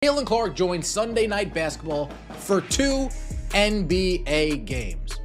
Caitlin Clark joined Sunday Night Basketball for 2 NBA games.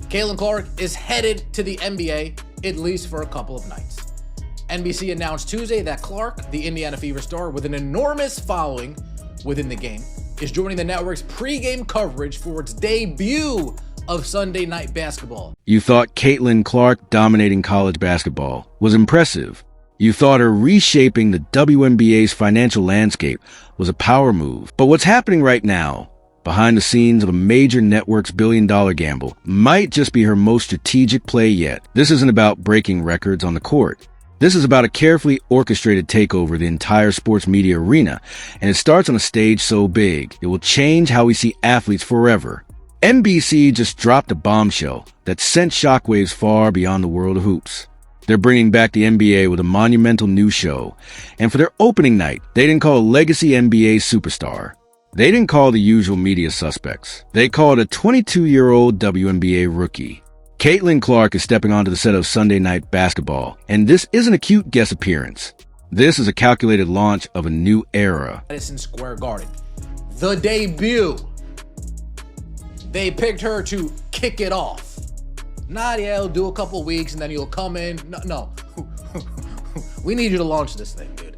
Caitlin Clark is headed to the NBA, at least for a couple of nights. NBC announced Tuesday that Clark, the Indiana Fever star with an enormous following within the game, is joining the network's pregame coverage for its debut of Sunday Night Basketball. You thought Caitlin Clark dominating college basketball was impressive. You thought her reshaping the WNBA's financial landscape was a power move. But what's happening right now, behind the scenes of a major network's billion-dollar gamble, might just be her most strategic play yet. This isn't about breaking records on the court. This is about a carefully orchestrated takeover of the entire sports media arena, and it starts on a stage so big, it will change how we see athletes forever. NBC just dropped a bombshell that sent shockwaves far beyond the world of hoops. They're bringing back the NBA with a monumental new show. And for their opening night, they didn't call a legacy NBA superstar. They didn't call the usual media suspects. They called a 22-year-old WNBA rookie. Caitlin Clark is stepping onto the set of Sunday Night Basketball. And this isn't a cute guest appearance. This is a calculated launch of a new era. Madison Square Garden. The debut. They picked her to kick it off. Not, yeah, it'll do a couple weeks and then you'll come in. No. We need you to launch this thing, dude.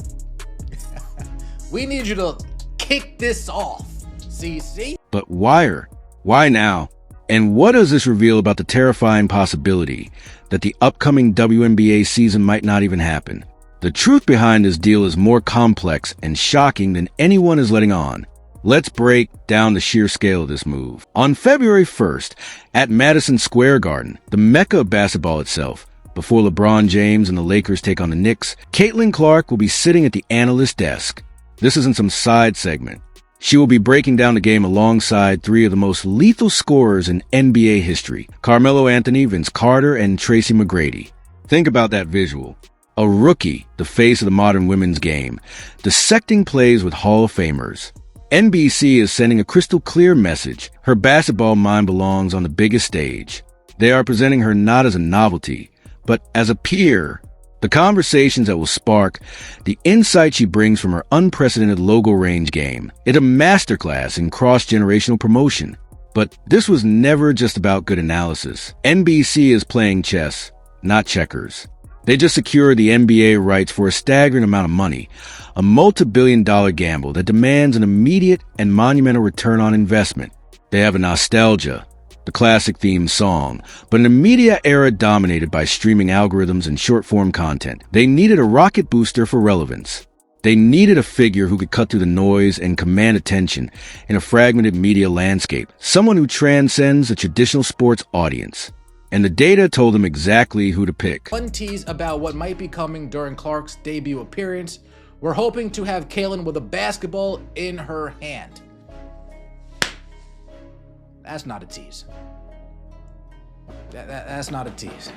We need you to kick this off. See? But why now? And what does this reveal about the terrifying possibility that the upcoming WNBA season might not even happen? The truth behind this deal is more complex and shocking than anyone is letting on. Let's break down the sheer scale of this move. On February 1st, at Madison Square Garden, the mecca of basketball itself, before LeBron James and the Lakers take on the Knicks, Caitlin Clark will be sitting at the analyst desk. This isn't some side segment. She will be breaking down the game alongside three of the most lethal scorers in NBA history, Carmelo Anthony, Vince Carter, and Tracy McGrady. Think about that visual. A rookie, the face of the modern women's game, dissecting plays with Hall of Famers. NBC is sending a crystal clear message. Her basketball mind belongs on the biggest stage. They are presenting her not as a novelty, but as a peer. The conversations that will spark, the insight she brings from her unprecedented logo range game. It's a masterclass in cross-generational promotion. But this was never just about good analysis. NBC is playing chess, not checkers. They just secured the NBA rights for a staggering amount of money, a multi-billion-dollar gamble that demands an immediate and monumental return on investment. They have a nostalgia, the classic theme song, but in a media era dominated by streaming algorithms and short-form content. They needed a rocket booster for relevance. They needed a figure who could cut through the noise and command attention in a fragmented media landscape, someone who transcends the traditional sports audience. And the data told them exactly who to pick. One tease about what might be coming during Clark's debut appearance. We're hoping to have Caitlin with a basketball in her hand. That's not a tease. That's not a tease.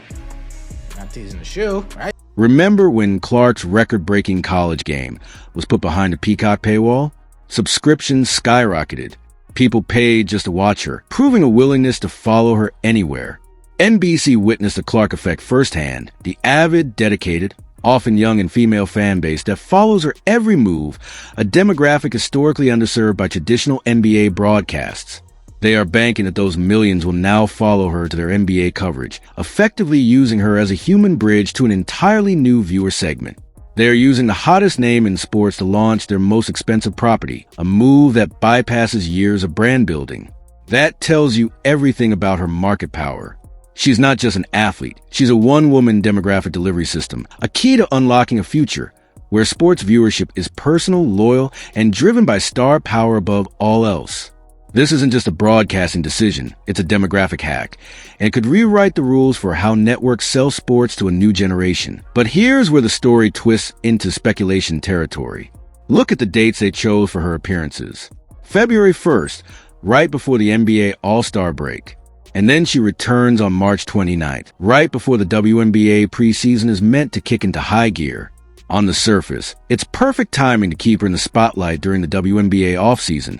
Not teasing the shoe, right? Remember when Clark's record-breaking college game was put behind a Peacock paywall? Subscriptions skyrocketed. People paid just to watch her, proving a willingness to follow her anywhere. NBC witnessed the Clark effect firsthand, the avid, dedicated, often young and female fan base that follows her every move, a demographic historically underserved by traditional NBA broadcasts. They are banking that those millions will now follow her to their NBA coverage, effectively using her as a human bridge to an entirely new viewer segment. They are using the hottest name in sports to launch their most expensive property, a move that bypasses years of brand building. That tells you everything about her market power. She's not just an athlete. She's a one-woman demographic delivery system, a key to unlocking a future where sports viewership is personal, loyal, and driven by star power above all else. This isn't just a broadcasting decision. It's a demographic hack, and it could rewrite the rules for how networks sell sports to a new generation. But here's where the story twists into speculation territory. Look at the dates they chose for her appearances. February 1st, right before the NBA All-Star break. And then she returns on March 29th, right before the WNBA preseason is meant to kick into high gear. On the surface, it's perfect timing to keep her in the spotlight during the WNBA offseason,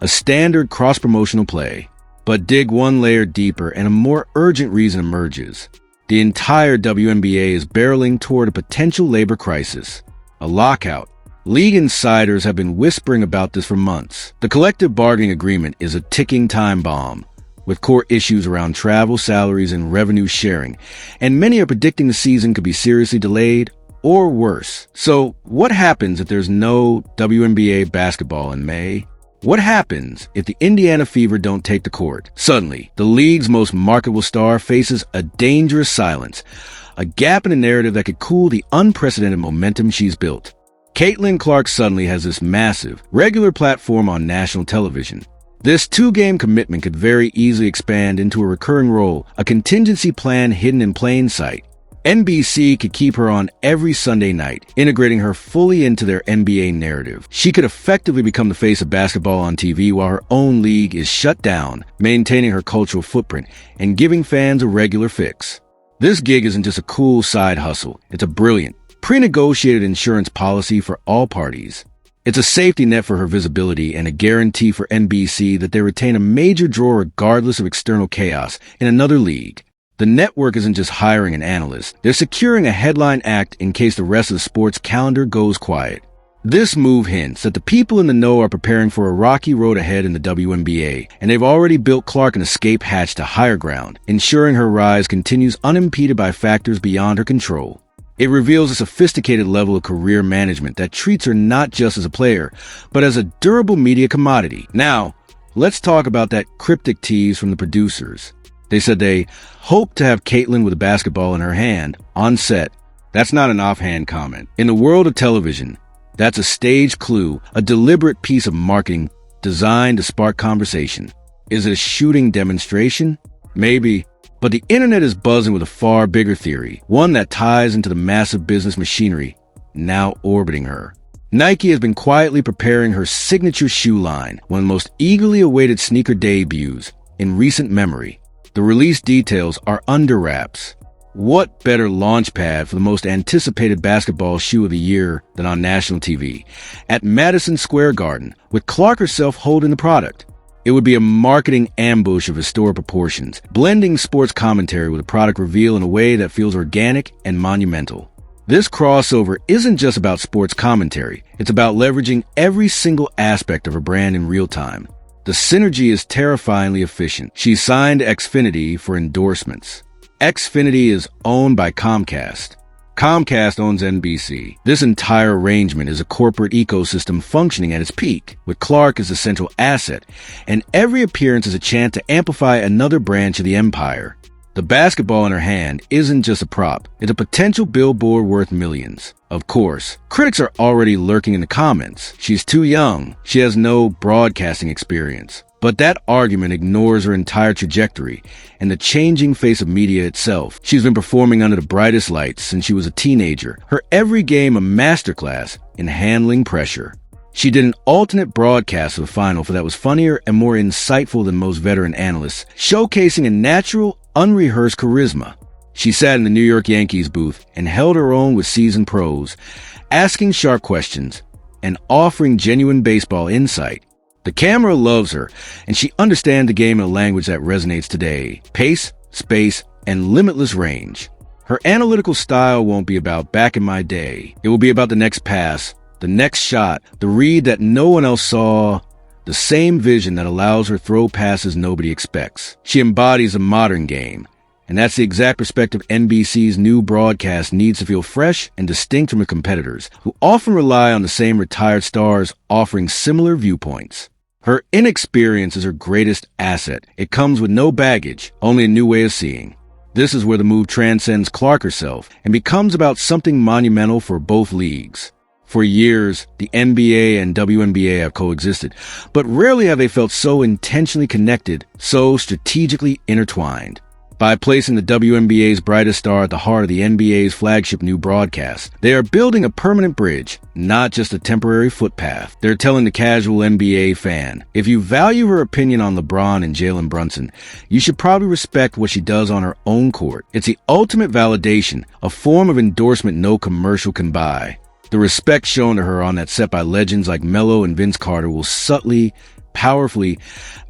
a standard cross-promotional play. But dig one layer deeper and a more urgent reason emerges. The entire WNBA is barreling toward a potential labor crisis, a lockout, League insiders have been whispering about this for months. The collective bargaining agreement is a ticking time bomb, with core issues around travel, salaries, and revenue sharing, and many are predicting the season could be seriously delayed or worse. So, what happens if there's no WNBA basketball in May? What happens if the Indiana Fever don't take the court? Suddenly, the league's most marketable star faces a dangerous silence, a gap in the narrative that could cool the unprecedented momentum she's built. Caitlin Clark suddenly has this massive, regular platform on national television. This 2-game commitment could very easily expand into a recurring role, a contingency plan hidden in plain sight. NBC could keep her on every Sunday night, integrating her fully into their NBA narrative. She could effectively become the face of basketball on TV while her own league is shut down, maintaining her cultural footprint and giving fans a regular fix. This gig isn't just a cool side hustle. It's a brilliant, pre-negotiated insurance policy for all parties. It's a safety net for her visibility and a guarantee for NBC that they retain a major draw regardless of external chaos in another league. The network isn't just hiring an analyst. They're securing a headline act in case the rest of the sports calendar goes quiet. This move hints that the people in the know are preparing for a rocky road ahead in the WNBA, and they've already built Clark an escape hatch to higher ground, ensuring her rise continues unimpeded by factors beyond her control. It reveals a sophisticated level of career management that treats her not just as a player, but as a durable media commodity. Now, let's talk about that cryptic tease from the producers. They said they hope to have Caitlin with a basketball in her hand on set. That's not an offhand comment. In the world of television, that's a staged clue, a deliberate piece of marketing designed to spark conversation. Is it a shooting demonstration? Maybe. But the internet is buzzing with a far bigger theory, one that ties into the massive business machinery now orbiting her. Nike has been quietly preparing her signature shoe line, one of the most eagerly awaited sneaker debuts in recent memory. The release details are under wraps. What better launchpad for the most anticipated basketball shoe of the year than on national TV, at Madison Square Garden, with Clark herself holding the product? It would be a marketing ambush of historic proportions, blending sports commentary with a product reveal in a way that feels organic and monumental. This crossover isn't just about sports commentary. It's about leveraging every single aspect of her brand in real time. The synergy is terrifyingly efficient. She signed Xfinity for endorsements. Xfinity is owned by Comcast. Comcast owns NBC. This entire arrangement is a corporate ecosystem functioning at its peak, with Clark as the central asset, and every appearance is a chance to amplify another branch of the empire. The basketball in her hand isn't just a prop, it's a potential billboard worth millions. Of course, critics are already lurking in the comments. She's too young. She has no broadcasting experience. But that argument ignores her entire trajectory and the changing face of media itself. She's been performing under the brightest lights since she was a teenager, her every game a masterclass in handling pressure. She did an alternate broadcast of the final that was funnier and more insightful than most veteran analysts, showcasing a natural, unrehearsed charisma. She sat in the New York Yankees booth and held her own with seasoned pros, asking sharp questions and offering genuine baseball insight. The camera loves her, and she understands the game in a language that resonates today: pace, space, and limitless range. Her analytical style won't be about back in my day. It will be about the next pass, the next shot, the read that no one else saw, the same vision that allows her throw passes nobody expects. She embodies a modern game, and that's the exact perspective NBC's new broadcast needs to feel fresh and distinct from her competitors, who often rely on the same retired stars offering similar viewpoints. Her inexperience is her greatest asset. It comes with no baggage, only a new way of seeing. This is where the move transcends Clark herself and becomes about something monumental for both leagues. For years, the NBA and WNBA have coexisted, but rarely have they felt so intentionally connected, so strategically intertwined. By placing the WNBA's brightest star at the heart of the NBA's flagship new broadcast, they are building a permanent bridge, not just a temporary footpath. They're telling the casual NBA fan, if you value her opinion on LeBron and Jalen Brunson, you should probably respect what she does on her own court. It's the ultimate validation, a form of endorsement no commercial can buy. The respect shown to her on that set by legends like Melo and Vince Carter will subtly, powerfully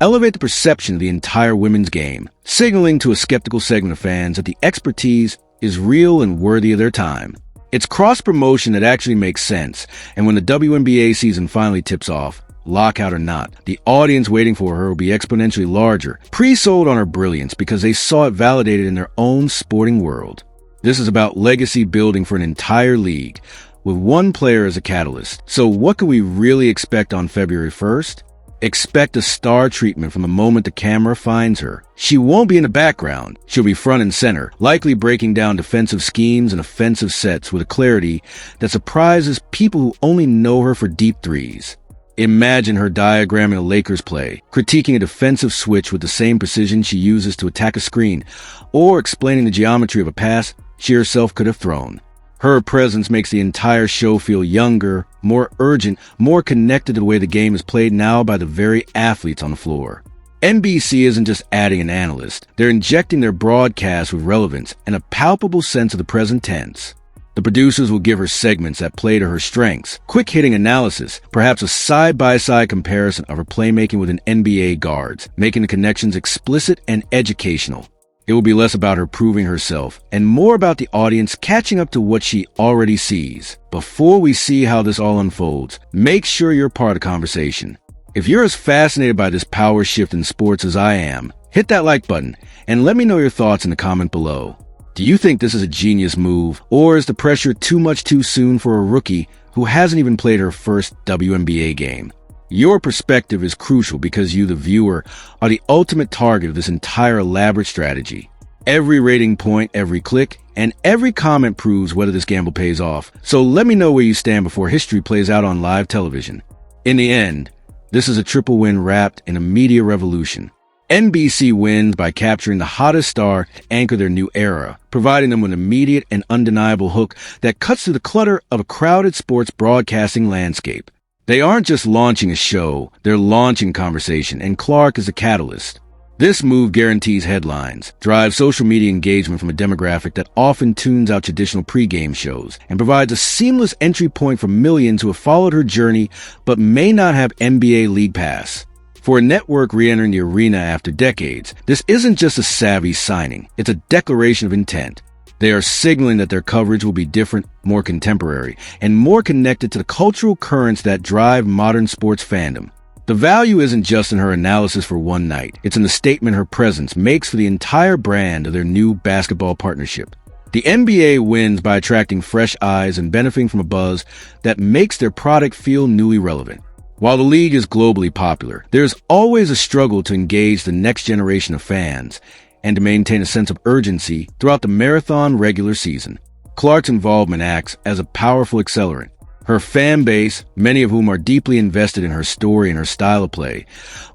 elevate the perception of the entire women's game, signaling to a skeptical segment of fans that the expertise is real and worthy of their time. It's cross-promotion that actually makes sense, and when the WNBA season finally tips off, lockout or not, the audience waiting for her will be exponentially larger, pre-sold on her brilliance because they saw it validated in their own sporting world. This is about legacy building for an entire league, with one player as a catalyst. So what can we really expect on February 1st? Expect a star treatment from the moment the camera finds her. She won't be in the background. She'll be front and center, likely breaking down defensive schemes and offensive sets with a clarity that surprises people who only know her for deep threes. Imagine her diagramming a Lakers play, critiquing a defensive switch with the same precision she uses to attack a screen, or explaining the geometry of a pass she herself could have thrown. Her presence makes the entire show feel younger, more urgent, more connected to the way the game is played now by the very athletes on the floor. NBC isn't just adding an analyst. They're injecting their broadcast with relevance and a palpable sense of the present tense. The producers will give her segments that play to her strengths, quick-hitting analysis, perhaps a side-by-side comparison of her playmaking with an NBA guards, making the connections explicit and educational. It will be less about her proving herself and more about the audience catching up to what she already sees. Before we see how this all unfolds, make sure you're part of the conversation. If you're as fascinated by this power shift in sports as I am, hit that like button and let me know your thoughts in the comment below. Do you think this is a genius move, or is the pressure too much too soon for a rookie who hasn't even played her first WNBA game? Your perspective is crucial because you, the viewer, are the ultimate target of this entire elaborate strategy. Every rating point, every click, and every comment proves whether this gamble pays off. So let me know where you stand before history plays out on live television. In the end, this is a triple win wrapped in a media revolution. NBC wins by capturing the hottest star to anchor their new era, providing them with an immediate and undeniable hook that cuts through the clutter of a crowded sports broadcasting landscape. They aren't just launching a show, they're launching conversation, and Clark is a catalyst. This move guarantees headlines, drives social media engagement from a demographic that often tunes out traditional pregame shows, and provides a seamless entry point for millions who have followed her journey but may not have NBA League Pass. For a network re-entering the arena after decades, this isn't just a savvy signing, it's a declaration of intent. They are signaling that their coverage will be different, more contemporary, and more connected to the cultural currents that drive modern sports fandom. The value isn't just in her analysis for one night. It's in the statement her presence makes for the entire brand of their new basketball partnership. The NBA wins by attracting fresh eyes and benefiting from a buzz that makes their product feel newly relevant. While the league is globally popular, there's always a struggle to engage the next generation of fans and to maintain a sense of urgency throughout the marathon regular season. Clark's involvement acts as a powerful accelerant. Her fan base, many of whom are deeply invested in her story and her style of play,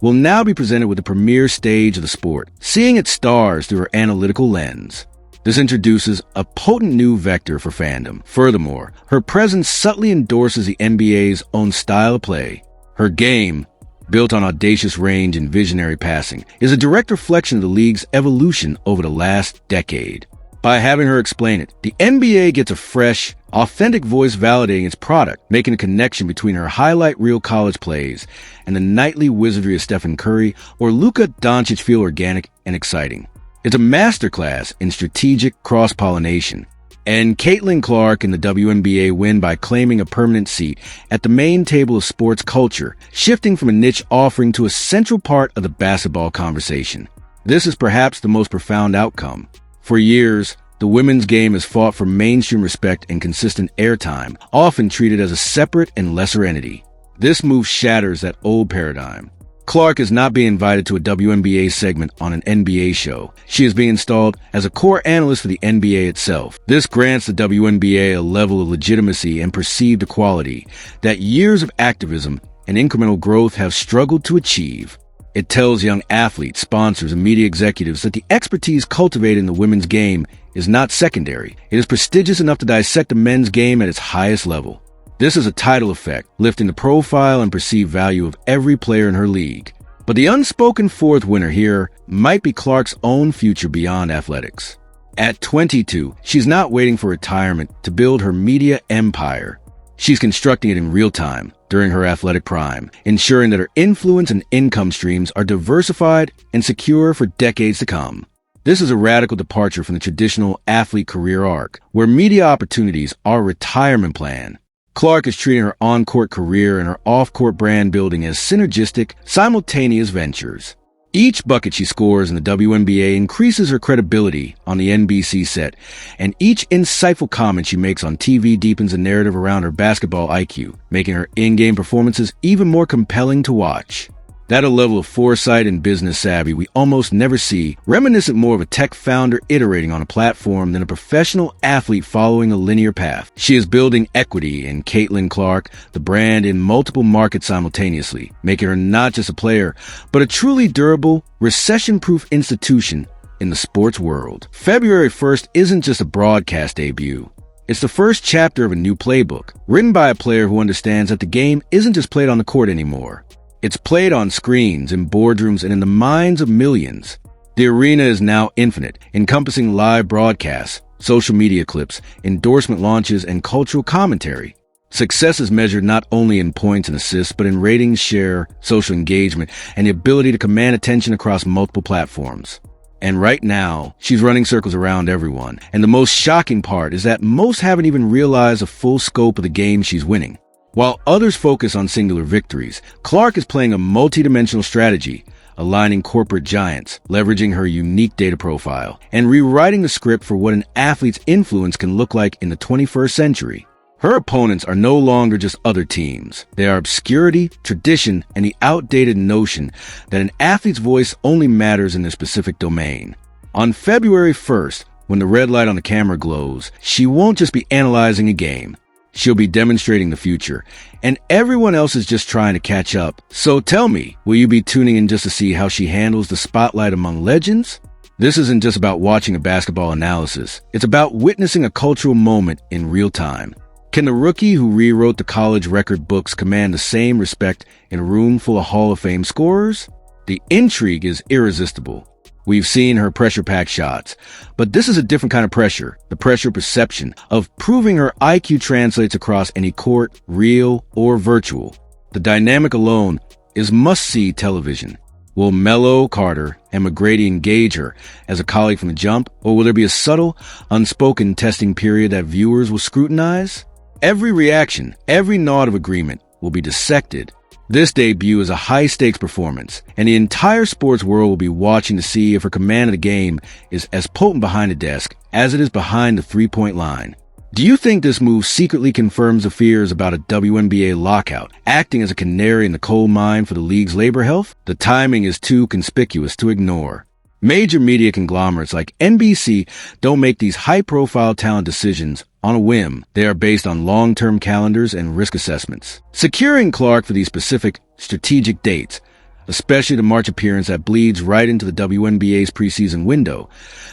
will now be presented with the premier stage of the sport, seeing its stars through her analytical lens. This introduces a potent new vector for fandom. Furthermore, her presence subtly endorses the NBA's own style of play. Her game, built on audacious range and visionary passing, is a direct reflection of the league's evolution over the last decade. By having her explain it, the NBA gets a fresh, authentic voice validating its product, making a connection between her highlight reel college plays and the nightly wizardry of Stephen Curry or Luka Doncic feel organic and exciting. It's a masterclass in strategic cross-pollination. And Caitlin Clark and the WNBA win by claiming a permanent seat at the main table of sports culture, shifting from a niche offering to a central part of the basketball conversation. This is perhaps the most profound outcome. For years, the women's game has fought for mainstream respect and consistent airtime, often treated as a separate and lesser entity. This move shatters that old paradigm. Clark is not being invited to a WNBA segment on an NBA show. She is being installed as a core analyst for the NBA itself. This grants the WNBA a level of legitimacy and perceived equality that years of activism and incremental growth have struggled to achieve. It tells young athletes, sponsors, and media executives that the expertise cultivated in the women's game is not secondary. It is prestigious enough to dissect the men's game at its highest level. This is a tidal effect, lifting the profile and perceived value of every player in her league. But the unspoken fourth winner here might be Clark's own future beyond athletics. At 22, she's not waiting for retirement to build her media empire. She's constructing it in real time, during her athletic prime, ensuring that her influence and income streams are diversified and secure for decades to come. This is a radical departure from the traditional athlete career arc, where media opportunities are a retirement plan. Clark is treating her on-court career and her off-court brand building as synergistic, simultaneous ventures. Each bucket she scores in the WNBA increases her credibility on the NBC set, and each insightful comment she makes on TV deepens the narrative around her basketball IQ, making her in-game performances even more compelling to watch. That a level of foresight and business savvy we almost never see, reminiscent more of a tech founder iterating on a platform than a professional athlete following a linear path. She is building equity in Caitlin Clark, the brand in multiple markets simultaneously, making her not just a player, but a truly durable, recession-proof institution in the sports world. February 1st isn't just a broadcast debut. It's the first chapter of a new playbook, written by a player who understands that the game isn't just played on the court anymore. It's played on screens, in boardrooms, and in the minds of millions. The arena is now infinite, encompassing live broadcasts, social media clips, endorsement launches, and cultural commentary. Success is measured not only in points and assists, but in ratings, share, social engagement, and the ability to command attention across multiple platforms. And right now, she's running circles around everyone. And the most shocking part is that most haven't even realized the full scope of the game she's winning. While others focus on singular victories, Clark is playing a multidimensional strategy, aligning corporate giants, leveraging her unique data profile, and rewriting the script for what an athlete's influence can look like in the 21st century. Her opponents are no longer just other teams. They are obscurity, tradition, and the outdated notion that an athlete's voice only matters in their specific domain. On February 1st, when the red light on the camera glows, she won't just be analyzing a game. She'll be demonstrating the future, and everyone else is just trying to catch up. So tell me, will you be tuning in just to see how she handles the spotlight among legends? This isn't just about watching a basketball analysis. It's about witnessing a cultural moment in real time. Can the rookie who rewrote the college record books command the same respect in a room full of Hall of Fame scorers? The intrigue is irresistible. We've seen her pressure-packed shots, but this is a different kind of pressure, the pressure perception of proving her IQ translates across any court, real or virtual. The dynamic alone is must-see television. Will Mello, Carter, and McGrady engage her as a colleague from the jump, or will there be a subtle, unspoken testing period that viewers will scrutinize? Every reaction, every nod of agreement will be dissected. This debut is a high-stakes performance, and the entire sports world will be watching to see if her command of the game is as potent behind the desk as it is behind the three-point line. Do you think this move secretly confirms the fears about a WNBA lockout, acting as a canary in the coal mine for the league's labor health? The timing is too conspicuous to ignore. Major media conglomerates like NBC don't make these high-profile talent decisions on a whim. They are based on long-term calendars and risk assessments. Securing Clark for these specific strategic dates, especially the March appearance that bleeds right into the WNBA's preseason window,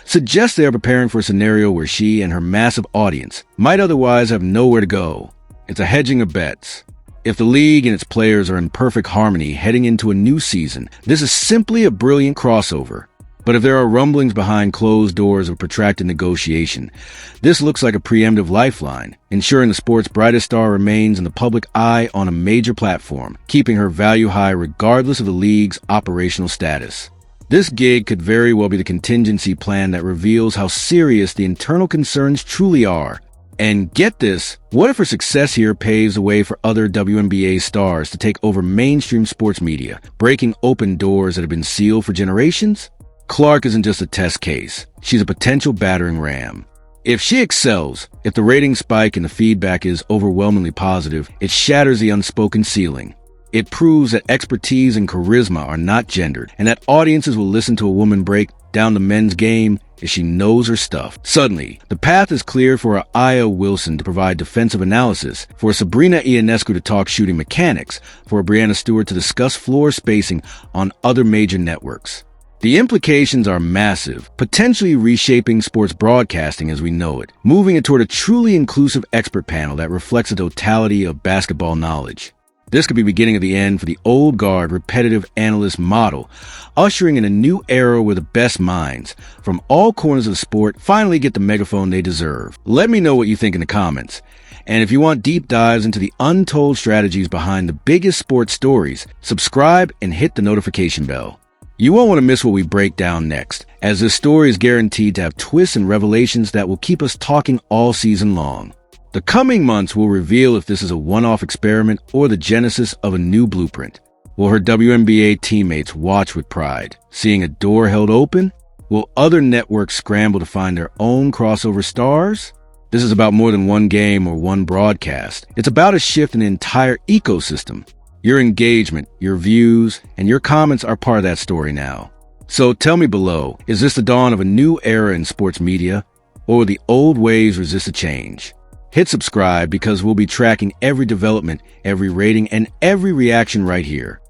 suggests they are preparing for a scenario where she and her massive audience might otherwise have nowhere to go. It's a hedging of bets. If the league and its players are in perfect harmony heading into a new season, this is simply a brilliant crossover. But if there are rumblings behind closed doors of protracted negotiation, this looks like a preemptive lifeline, ensuring the sport's brightest star remains in the public eye on a major platform, keeping her value high regardless of the league's operational status. This gig could very well be the contingency plan that reveals how serious the internal concerns truly are. And get this, what if her success here paves the way for other WNBA stars to take over mainstream sports media, breaking open doors that have been sealed for generations? Clark isn't just a test case. She's a potential battering ram. If she excels, if the ratings spike and the feedback is overwhelmingly positive, it shatters the unspoken ceiling. It proves that expertise and charisma are not gendered, and that audiences will listen to a woman break down the men's game if she knows her stuff. Suddenly, the path is clear for a Aya Wilson to provide defensive analysis, for a Sabrina Ionescu to talk shooting mechanics, for a Brianna Stewart to discuss floor spacing on other major networks. The implications are massive, potentially reshaping sports broadcasting as we know it, moving it toward a truly inclusive expert panel that reflects the totality of basketball knowledge. This could be the beginning of the end for the old guard repetitive analyst model, ushering in a new era where the best minds from all corners of the sport finally get the megaphone they deserve. Let me know what you think in the comments. And if you want deep dives into the untold strategies behind the biggest sports stories, subscribe and hit the notification bell. You won't want to miss what we break down next, as this story is guaranteed to have twists and revelations that will keep us talking all season long. The coming months will reveal if this is a one-off experiment or the genesis of a new blueprint. Will her WNBA teammates watch with pride, seeing a door held open? Will other networks scramble to find their own crossover stars? This is about more than one game or one broadcast. It's about a shift in the entire ecosystem. Your engagement, your views, and your comments are part of that story now. So tell me below, is this the dawn of a new era in sports media, or will the old ways resist a change? Hit subscribe because we'll be tracking every development, every rating, and every reaction right here.